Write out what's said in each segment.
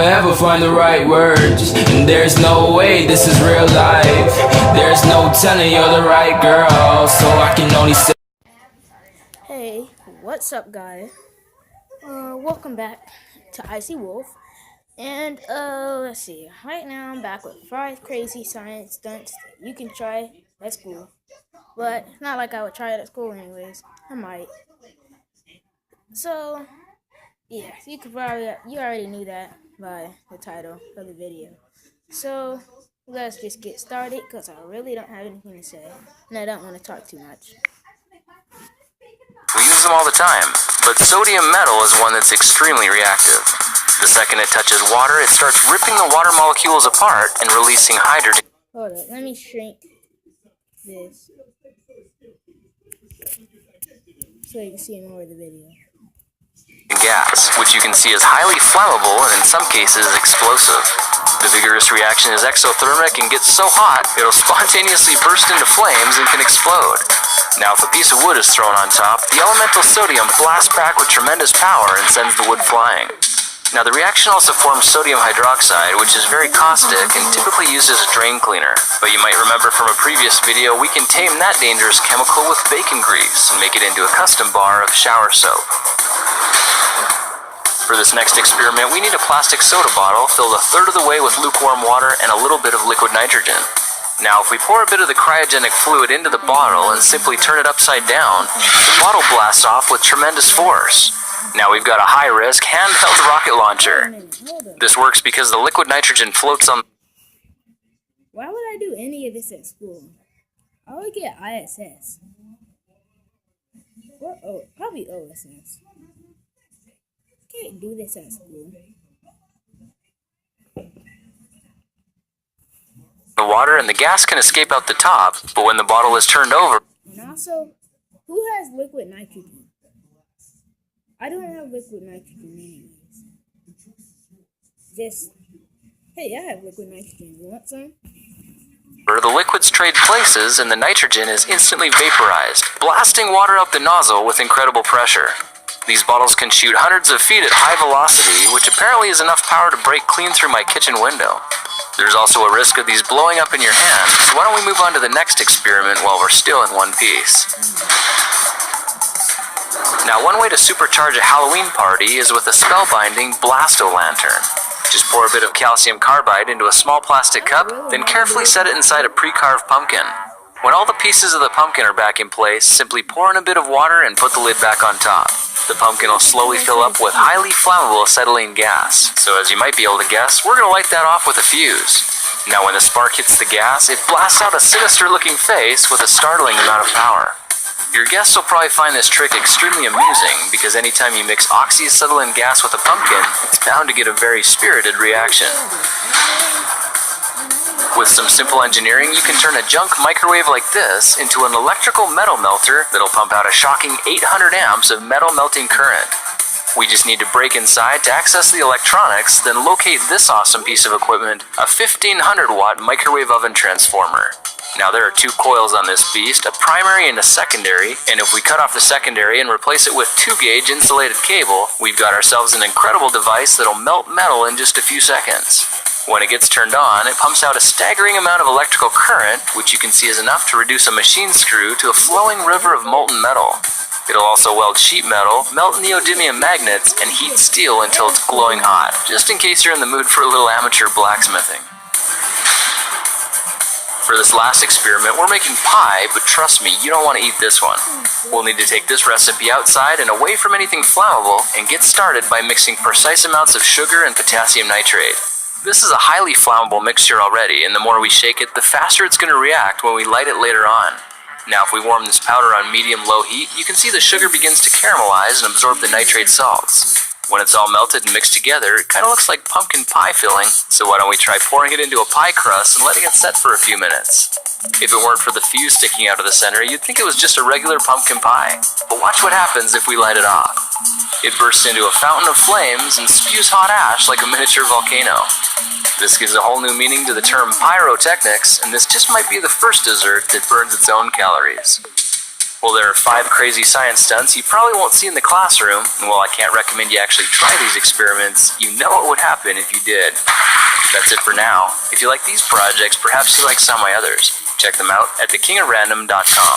ever find the right words. And there's no way this is real life. There's no telling you're the right girl, so I can only say. Hey, what's up, guys? Welcome back to Icy Wolf. And let's see. Right now, I'm back with 5 crazy science stunts that you can try at school. But it's not like I would try it at school, anyways. I might. So, yeah, you already knew that by the title of the video. So, let's just get started, because I really don't have anything to say, and I don't want to talk too much. We use them all the time, but sodium metal is one that's extremely reactive. The second it touches water, it starts ripping the water molecules apart and releasing hydrogen. Hold up, let me shrink this so you can see more of the video. Gas, which you can see is highly flammable and in some cases explosive. The vigorous reaction is exothermic and gets so hot, it'll spontaneously burst into flames and can explode. Now, if a piece of wood is thrown on top, the elemental sodium blasts back with tremendous power and sends the wood flying. Now, the reaction also forms sodium hydroxide, which is very caustic and typically used as a drain cleaner. But you might remember from a previous video, we can tame that dangerous chemical with bacon grease and make it into a custom bar of shower soap. For this next experiment, we need a plastic soda bottle filled a third of the way with lukewarm water and a little bit of liquid nitrogen. Now, if we pour a bit of the cryogenic fluid into the bottle and simply turn it upside down, the bottle blasts off with tremendous force. Now we've got a high-risk handheld rocket launcher. This works because the liquid nitrogen floats on. Why would I do any of this at school? I would get ISS. Or probably OSS. Can't do this at school. The water and the gas can escape out the top, but when the bottle is turned over. And also, who has liquid nitrogen? I don't have liquid nitrogen anyways. Hey, I have liquid nitrogen. You want some? The liquids trade places and the nitrogen is instantly vaporized, blasting water up the nozzle with incredible pressure. These bottles can shoot hundreds of feet at high velocity, which apparently is enough power to break clean through my kitchen window. There's also a risk of these blowing up in your hand, so why don't we move on to the next experiment while we're still in one piece. Now, one way to supercharge a Halloween party is with a spellbinding Blasto-Lantern. Just pour a bit of calcium carbide into a small plastic cup, then carefully set it inside a pre-carved pumpkin. When all the pieces of the pumpkin are back in place, simply pour in a bit of water and put the lid back on top. The pumpkin will slowly fill up with highly flammable acetylene gas. So as you might be able to guess, we're going to light that off with a fuse. Now when the spark hits the gas, it blasts out a sinister looking face with a startling amount of power. Your guests will probably find this trick extremely amusing because anytime you mix oxyacetylene gas with a pumpkin, it's bound to get a very spirited reaction. With some simple engineering, you can turn a junk microwave like this into an electrical metal melter that'll pump out a shocking 800 amps of metal melting current. We just need to break inside to access the electronics, then locate this awesome piece of equipment, a 1500 watt microwave oven transformer. Now there are 2 coils on this beast, a primary and a secondary, and if we cut off the secondary and replace it with 2-gauge insulated cable, we've got ourselves an incredible device that'll melt metal in just a few seconds. When it gets turned on, it pumps out a staggering amount of electrical current, which you can see is enough to reduce a machine screw to a flowing river of molten metal. It'll also weld sheet metal, melt neodymium magnets, and heat steel until it's glowing hot, just in case you're in the mood for a little amateur blacksmithing. For this last experiment, we're making pie, but trust me, you don't want to eat this one. We'll need to take this recipe outside and away from anything flammable, and get started by mixing precise amounts of sugar and potassium nitrate. This is a highly flammable mixture already, and the more we shake it, the faster it's going to react when we light it later on. Now, if we warm this powder on medium-low heat, you can see the sugar begins to caramelize and absorb the nitrate salts. When it's all melted and mixed together, it kind of looks like pumpkin pie filling, so why don't we try pouring it into a pie crust and letting it set for a few minutes. If it weren't for the fuse sticking out of the center, you'd think it was just a regular pumpkin pie. But watch what happens if we light it off. It bursts into a fountain of flames and spews hot ash like a miniature volcano. This gives a whole new meaning to the term pyrotechnics, and this just might be the first dessert that burns its own calories. Well, there are 5 crazy science stunts you probably won't see in the classroom, and while I can't recommend you actually try these experiments, you know what would happen if you did. That's it for now. If you like these projects, perhaps you like some of my others. Check them out at thekingofrandom.com.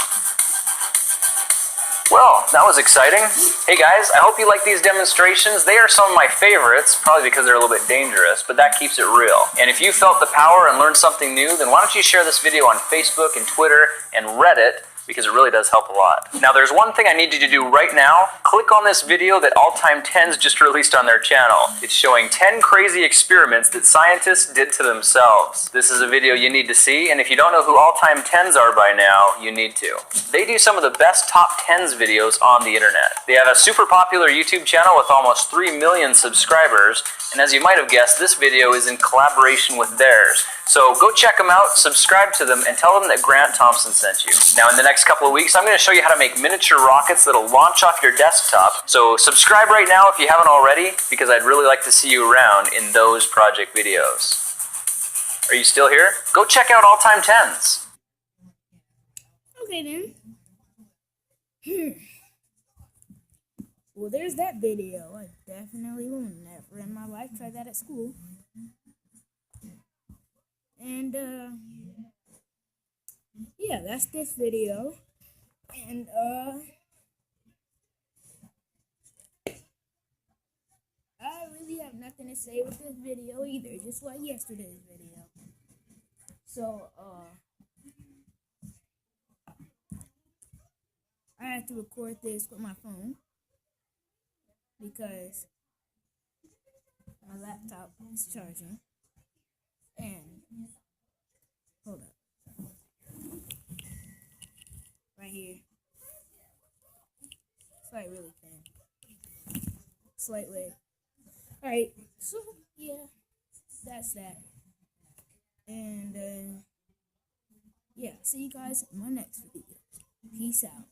Well, that was exciting. Hey guys, I hope you like these demonstrations. They are some of my favorites, probably because they're a little bit dangerous, but that keeps it real. And if you felt the power and learned something new, then why don't you share this video on Facebook and Twitter and Reddit, because it really does help a lot. Now there's one thing I need you to do right now. Click on this video that Alltime 10s just released on their channel. It's showing 10 crazy experiments that scientists did to themselves. This is a video you need to see, and if you don't know who Alltime 10s are by now, you need to. They do some of the best top 10s videos on the internet. They have a super popular YouTube channel with almost 3 million subscribers, and as you might have guessed, this video is in collaboration with theirs. So go check them out, subscribe to them, and tell them that Grant Thompson sent you. Now in the next couple of weeks, I'm going to show you how to make miniature rockets that'll launch off your desktop. So subscribe right now if you haven't already, because I'd really like to see you around in those project videos. Are you still here? Go check out Alltime 10s. Okay then. Well, there's that video. I definitely will never in my life try that at school. And, yeah, that's this video. And, I really have nothing to say with this video either, just like yesterday's video. So, I had to record this with my phone because my laptop is charging. And hold up, right here. It's like really thin, slightly. All right, so yeah, that's that. And yeah, see you guys in my next video. Peace out.